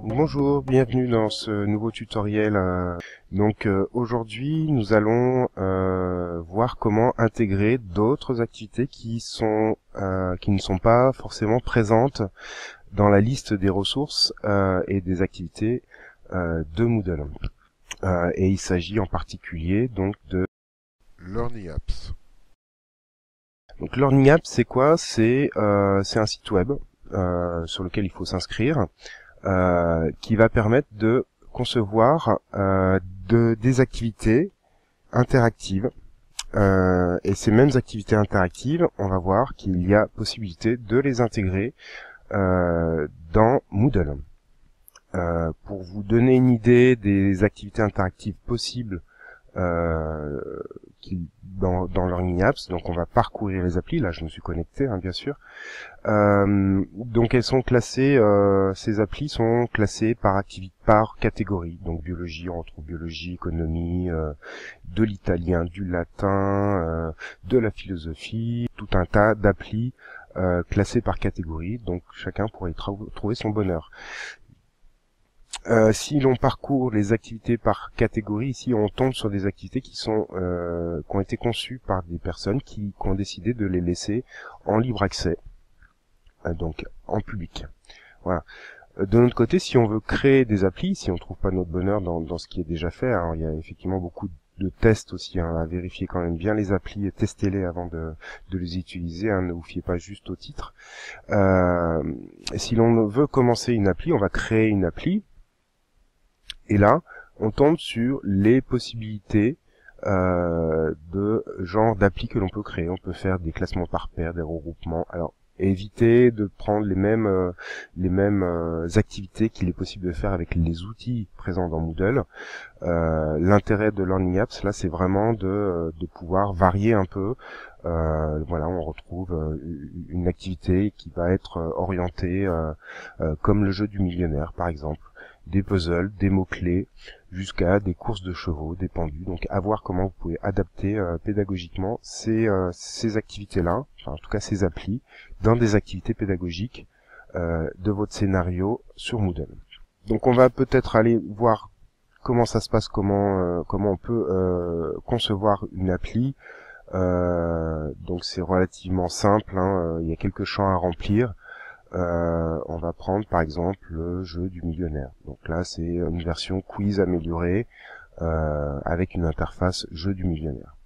Bonjour, bienvenue dans ce nouveau tutoriel. Aujourd'hui, nous allons voir comment intégrer d'autres activités qui ne sont pas forcément présentes dans la liste des ressources et des activités de Moodle. Et il s'agit en particulier donc de Learning Apps. Donc Learning Apps, c'est quoi? C'est un site web sur lequel il faut s'inscrire, qui va permettre de concevoir des activités interactives. Et ces mêmes activités interactives, on va voir qu'il y a possibilité de les intégrer dans Moodle. Pour vous donner une idée des activités interactives possibles dans Learning Apps, donc on va parcourir les applis. Là, je me suis connecté, bien sûr. Donc elles sont classées, ces applis sont classées par catégorie. Donc biologie, on retrouve biologie, économie, de l'italien, du latin, de la philosophie, tout un tas d'applis classées par catégorie. Donc chacun pourrait trouver son bonheur. Si l'on parcourt les activités par catégorie, ici on tombe sur des activités qui ont été conçues par des personnes qui ont décidé de les laisser en libre accès, donc en public. Voilà. De notre côté, si on veut créer des applis, si on trouve pas notre bonheur dans ce qui est déjà fait, alors il y a effectivement beaucoup de tests aussi, à vérifier quand même bien les applis et testez-les avant de les utiliser, ne vous fiez pas juste au titre. Si l'on veut commencer une appli, on va créer une appli. Et là, on tombe sur les possibilités de genre d'appli que l'on peut créer. On peut faire des classements par paire, des regroupements. Alors, évitez de prendre les mêmes activités qu'il est possible de faire avec les outils présents dans Moodle. L'intérêt de Learning Apps, là, c'est vraiment de pouvoir varier un peu. Voilà, on retrouve une activité qui va être orientée comme le jeu du millionnaire, par exemple. Des puzzles, des mots-clés, jusqu'à des courses de chevaux, des pendus. Donc à voir comment vous pouvez adapter pédagogiquement ces activités-là, enfin en tout cas ces applis, dans des activités pédagogiques de votre scénario sur Moodle. Donc on va peut-être aller voir comment ça se passe, comment on peut concevoir une appli. Donc c'est relativement simple, il y a quelques champs à remplir. On va prendre par exemple le jeu du millionnaire. Donc là c'est une version quiz améliorée avec une interface jeu du millionnaire.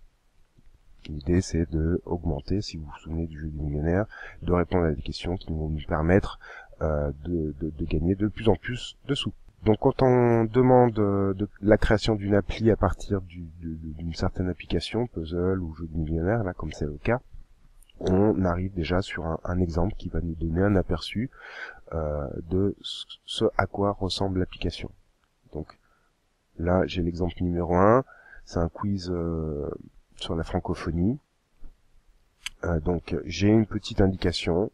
L'idée c'est de augmenter, si vous vous souvenez du jeu du millionnaire, de répondre à des questions qui vont nous permettre de gagner de plus en plus de sous. Donc quand on demande de la création d'une appli à partir d'une certaine application, puzzle ou jeu du millionnaire, là comme c'est le cas, on arrive déjà sur un exemple qui va nous donner un aperçu de ce à quoi ressemble l'application. Donc là, j'ai l'exemple numéro 1, c'est un quiz sur la francophonie. Donc j'ai une petite indication,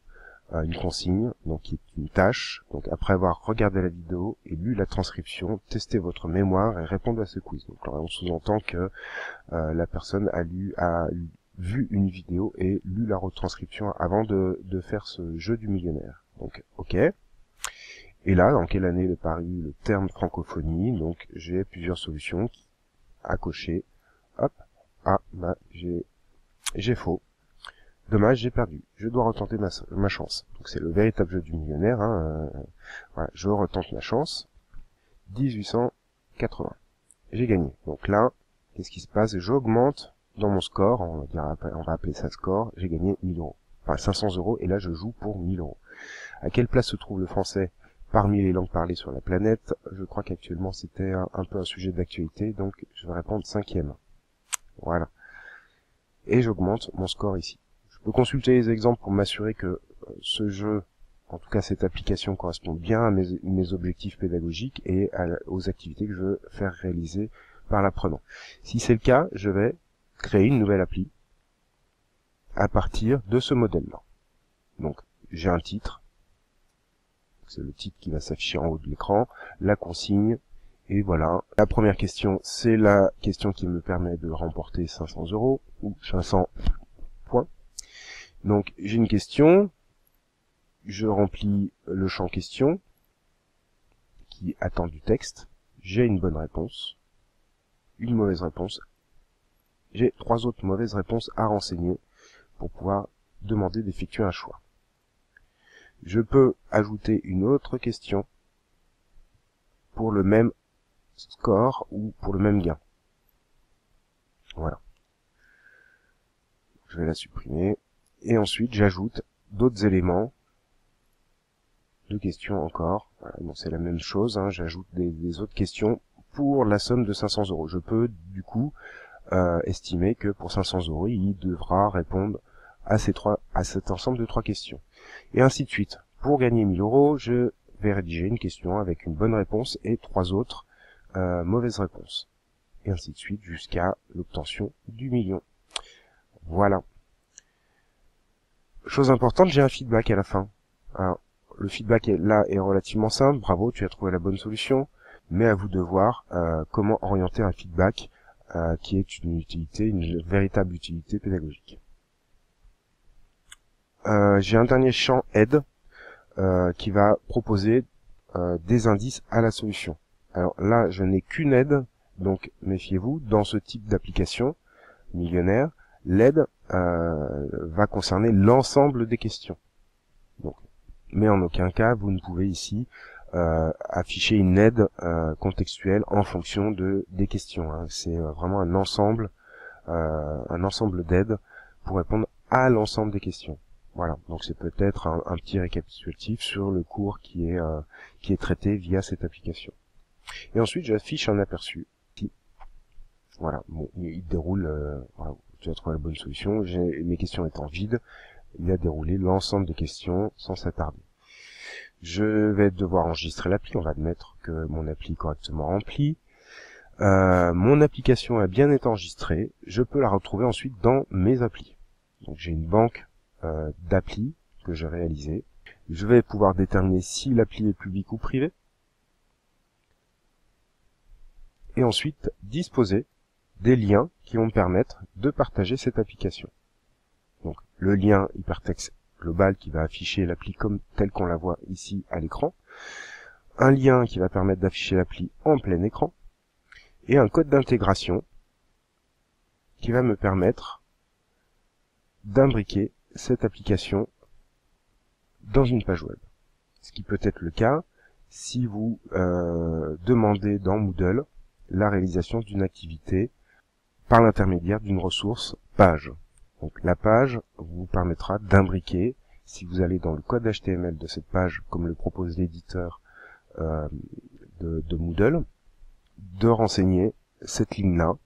une consigne, donc qui est une tâche. Donc après avoir regardé la vidéo et lu la transcription, testez votre mémoire et répondez à ce quiz. Donc là, on sous-entend que la personne a vu une vidéo et lu la retranscription avant de faire ce jeu du millionnaire. Donc, ok. Et là, dans quelle année est paru le terme francophonie? Donc, j'ai plusieurs solutions à cocher. Hop. Ah, bah, j'ai faux. Dommage, j'ai perdu. Je dois retenter ma chance. Donc, c'est le véritable jeu du millionnaire. Voilà, je retente ma chance. 1880. J'ai gagné. Donc là, qu'est-ce qui se passe? J'augmente dans mon score, on va appeler ça score, j'ai gagné 1000 euros. Enfin 500 euros, et là je joue pour 1000 euros. À quelle place se trouve le français parmi les langues parlées sur la planète? Je crois qu'actuellement c'était un peu un sujet d'actualité, donc je vais répondre 5e. Voilà. Et j'augmente mon score ici. Je peux consulter les exemples pour m'assurer que ce jeu, en tout cas cette application, correspond bien à mes objectifs pédagogiques et aux activités que je veux faire réaliser par l'apprenant. Si c'est le cas, je vais créer une nouvelle appli à partir de ce modèle-là. Donc, j'ai un titre, c'est le titre qui va s'afficher en haut de l'écran, la consigne, et voilà. La première question, c'est la question qui me permet de remporter 500 euros, ou 500 points. Donc j'ai une question, je remplis le champ question qui attend du texte, j'ai une bonne réponse, une mauvaise réponse, j'ai 3 autres mauvaises réponses à renseigner pour pouvoir demander d'effectuer un choix. Je peux ajouter une autre question pour le même score ou pour le même gain. Voilà. Je vais la supprimer. Et ensuite, j'ajoute d'autres éléments de questions encore. Voilà, bon, c'est la même chose, hein, j'ajoute des autres questions pour la somme de 500 €. Je peux, du coup, estimer que pour 500 €, il devra répondre à cet ensemble de 3 questions. Et ainsi de suite. Pour gagner 1000 €, je vais rédiger une question avec une bonne réponse et 3 autres mauvaises réponses. Et ainsi de suite jusqu'à l'obtention du million. Voilà. Chose importante, j'ai un feedback à la fin. Alors, le feedback est relativement simple. Bravo, tu as trouvé la bonne solution. Mais à vous de voir comment orienter un feedback qui est une véritable utilité pédagogique. J'ai un dernier champ aide qui va proposer des indices à la solution. Alors là, je n'ai qu'une aide, donc méfiez-vous, dans ce type d'application millionnaire, l'aide va concerner l'ensemble des questions. Donc, mais en aucun cas, vous ne pouvez ici afficher une aide contextuelle en fonction des questions. Hein. C'est vraiment un ensemble d'aides pour répondre à l'ensemble des questions. Voilà, donc c'est peut-être un petit récapitulatif sur le cours qui est traité via cette application. Et ensuite, j'affiche un aperçu. Voilà, bon, il déroule. Voilà, tu as trouvé la bonne solution. Mes questions étant vides, il a déroulé l'ensemble des questions sans s'attarder. Je vais devoir enregistrer l'appli. On va admettre que mon appli est correctement remplie. Mon application a bien été enregistrée. Je peux la retrouver ensuite dans mes applis. Donc j'ai une banque d'applis que j'ai réalisée. Je vais pouvoir déterminer si l'appli est publique ou privée. Et ensuite disposer des liens qui vont me permettre de partager cette application. Donc le lien hypertexte global qui va afficher l'appli comme telle qu'on la voit ici à l'écran, un lien qui va permettre d'afficher l'appli en plein écran, et un code d'intégration qui va me permettre d'imbriquer cette application dans une page web. Ce qui peut être le cas si vous demandez dans Moodle la réalisation d'une activité par l'intermédiaire d'une ressource page. Donc la page vous permettra d'imbriquer, si vous allez dans le code HTML de cette page, comme le propose l'éditeur de Moodle, de renseigner cette ligne-là.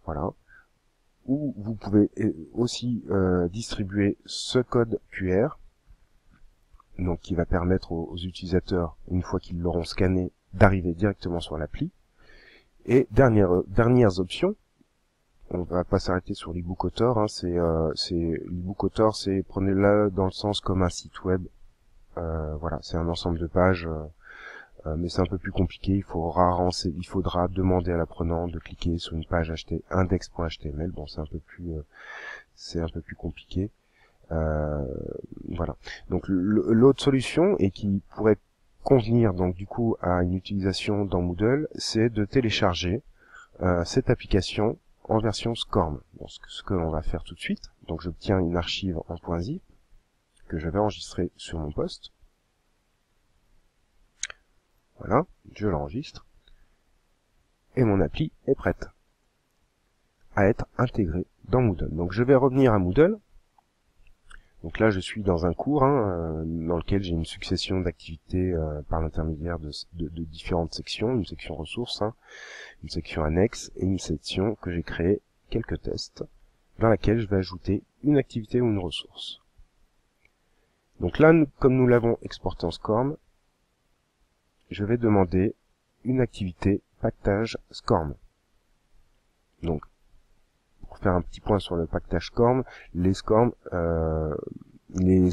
Voilà. Ou vous pouvez aussi distribuer ce code QR, donc qui va permettre aux utilisateurs, une fois qu'ils l'auront scanné, d'arriver directement sur l'appli. Et dernières options, on va pas s'arrêter sur l'ebook author, hein, l'ebook author, c'est prenez-le dans le sens comme un site web. Voilà, c'est un ensemble de pages, mais c'est un peu plus compliqué. Il faudra demander à l'apprenant de cliquer sur une page index.html. Bon, c'est un peu plus compliqué. Voilà. Donc l'autre solution, et qui pourrait convenir donc du coup à une utilisation dans Moodle, c'est de télécharger cette application en version SCORM. Donc ce que l'on va faire tout de suite. Donc j'obtiens une archive en .zip que je vais enregistrer sur mon poste. Voilà, je l'enregistre. Et mon appli est prête à être intégrée dans Moodle. Donc je vais revenir à Moodle. Donc là je suis dans un cours dans lequel j'ai une succession d'activités par l'intermédiaire de différentes sections. Une section ressources, une section annexe et une section que j'ai créée quelques tests, dans laquelle je vais ajouter une activité ou une ressource. Donc là, comme nous l'avons exporté en SCORM, je vais demander une activité pactage SCORM. Donc, pour faire un petit point sur le pactage SCORM, les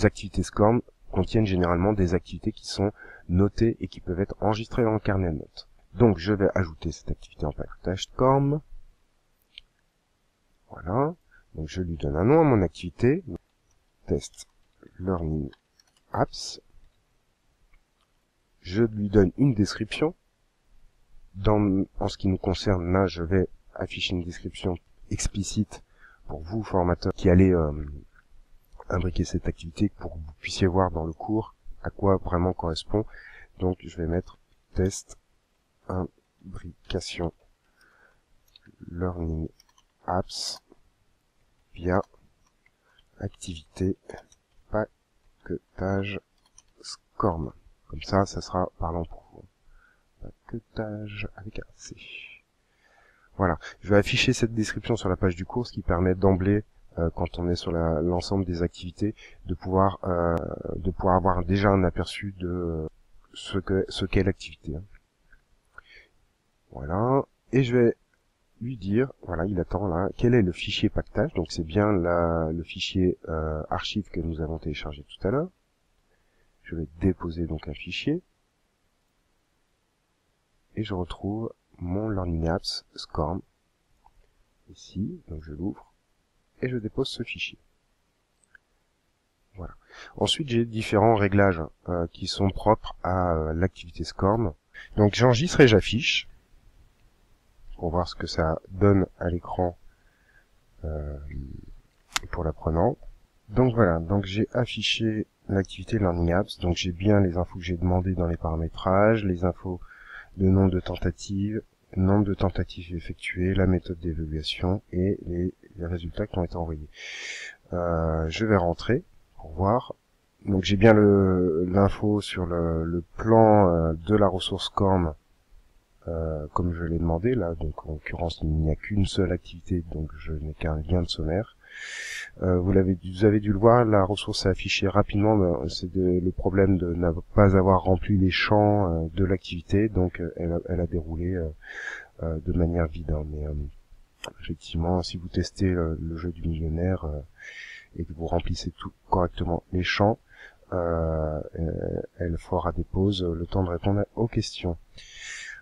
activités SCORM contiennent généralement des activités qui sont notées et qui peuvent être enregistrées dans le carnet de notes. Donc, je vais ajouter cette activité en pactage SCORM. Voilà. Donc, je lui donne un nom à mon activité. Test Learning Apps. Je lui donne une description. En ce qui nous concerne, là, je vais afficher une description explicite pour vous, formateurs, qui allez imbriquer cette activité pour que vous puissiez voir dans le cours à quoi vraiment correspond. Donc, je vais mettre test imbrication Learning Apps via activité paquetage SCORM. Comme ça sera parlant pour vous. Paquetage avec un C. Voilà. Je vais afficher cette description sur la page du cours, ce qui permet d'emblée, quand on est sur l'ensemble des activités, de pouvoir avoir déjà un aperçu de ce qu'est l'activité. Voilà. Et je vais lui dire, voilà, il attend là, quel est le fichier pactage. Donc c'est bien le fichier archive que nous avons téléchargé tout à l'heure. Je vais déposer donc un fichier. Et je retrouve mon Learning Apps SCORM. Ici, donc je l'ouvre. Et je dépose ce fichier. Voilà. Ensuite, j'ai différents réglages qui sont propres à l'activité SCORM. Donc j'enregistre et j'affiche. Pour voir ce que ça donne à l'écran pour l'apprenant. Donc voilà, donc j'ai affiché l'activité Learning Apps, donc j'ai bien les infos que j'ai demandées dans les paramétrages, les infos de nombre de tentatives effectuées, la méthode d'évaluation et les résultats qui ont été envoyés. Je vais rentrer pour voir. Donc j'ai bien l'info sur le plan de la ressource SCORM, comme je l'ai demandé là, donc en l'occurrence il n'y a qu'une seule activité, donc je n'ai qu'un lien de sommaire. Vous avez dû le voir, la ressource s'est affichée rapidement, c'est le problème de ne pas avoir rempli les champs de l'activité, donc elle a déroulé de manière vide, hein, mais effectivement si vous testez le jeu du millionnaire et que vous remplissez tout correctement les champs, elle fera des pauses, le temps de répondre aux questions.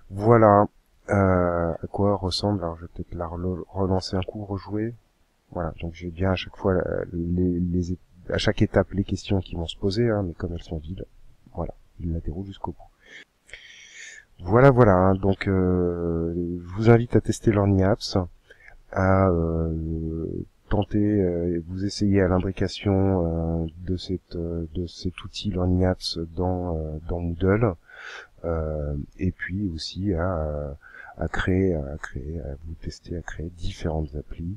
Voilà à quoi ressemble. Alors je vais peut-être relancer un coup, rejouer. Voilà, donc j'ai bien à chaque fois à chaque étape les questions qui vont se poser, hein, mais comme elles sont vides, voilà, il la déroule jusqu'au bout. Voilà, hein, donc je vous invite à tester Learning Apps, à tenter, vous essayez à l'imbrication de cet outil Learning Apps dans Moodle. Et puis aussi à vous tester à créer différentes applis,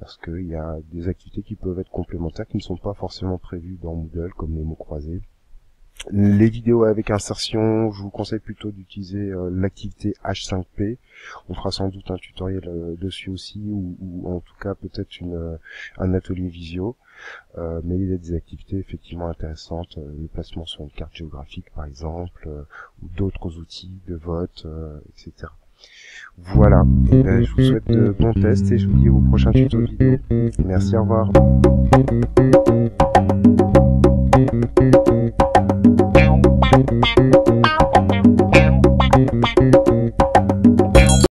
parce qu'il y a des activités qui peuvent être complémentaires, qui ne sont pas forcément prévues dans Moodle, comme les mots croisés. Les vidéos avec insertion, je vous conseille plutôt d'utiliser l'activité H5P. On fera sans doute un tutoriel dessus aussi, ou en tout cas peut-être un atelier visio. Mais il y a des activités effectivement intéressantes, le placement sur une carte géographique par exemple, ou d'autres outils de vote, etc. Voilà, et je vous souhaite de bons tests et je vous dis au prochain tuto vidéo. Merci, au revoir.